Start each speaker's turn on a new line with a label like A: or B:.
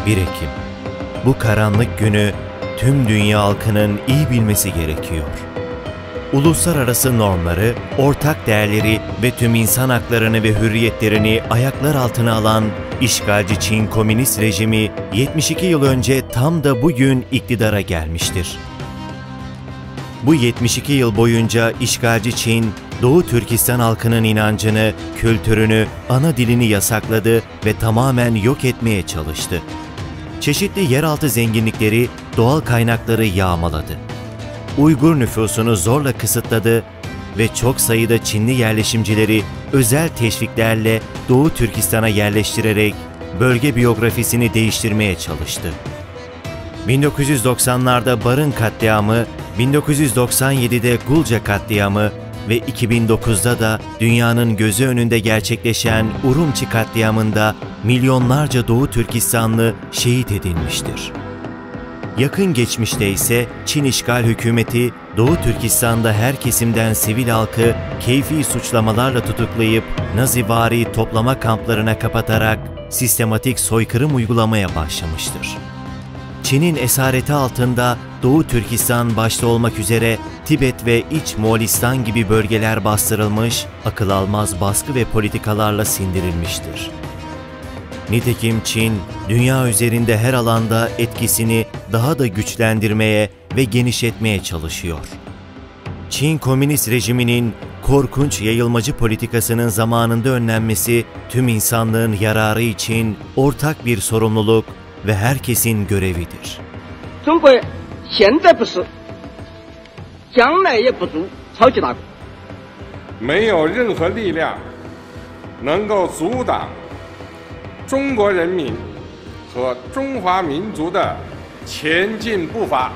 A: 1 Ekim. Bu karanlık günü tüm dünya halkının iyi bilmesi gerekiyor. Uluslararası normları, ortak değerleri ve tüm insan haklarını ve hürriyetlerini ayaklar altına alan işgalci Çin komünist rejimi 72 yıl önce tam da bugün iktidara gelmiştir. Bu 72 yıl boyunca işgalci Çin, Doğu Türkistan halkının inancını, kültürünü, ana dilini yasakladı ve tamamen yok etmeye çalıştı. Çeşitli yeraltı zenginlikleri, doğal kaynakları yağmaladı. Uygur nüfusunu zorla kısıtladı ve çok sayıda Çinli yerleşimcileri özel teşviklerle Doğu Türkistan'a yerleştirerek bölge biyografisini değiştirmeye çalıştı. 1990'larda Barın katliamı, 1997'de Gulca katliamı ve 2009'da da dünyanın gözü önünde gerçekleşen Urumçi katliamında milyonlarca Doğu Türkistanlı şehit edilmiştir. Yakın geçmişte ise Çin işgal hükümeti Doğu Türkistan'da her kesimden sivil halkı keyfi suçlamalarla tutuklayıp Nazivari toplama kamplarına kapatarak sistematik soykırım uygulamaya başlamıştır. Çin'in esareti altında Doğu Türkistan başta olmak üzere Tibet ve İç Moğolistan gibi bölgeler bastırılmış, akıl almaz baskı ve politikalarla sindirilmiştir. Nitekim Çin, dünya üzerinde her alanda etkisini daha da güçlendirmeye ve genişletmeye çalışıyor. Çin komünist rejiminin korkunç yayılmacı politikasının zamanında önlenmesi tüm insanlığın yararı için ortak bir sorumluluk ve herkesin görevidir.
B: 中国现在不是，将来也不足超级大国。
C: 没有任何力量能够阻挡中国人民和中华民族的前进步伐。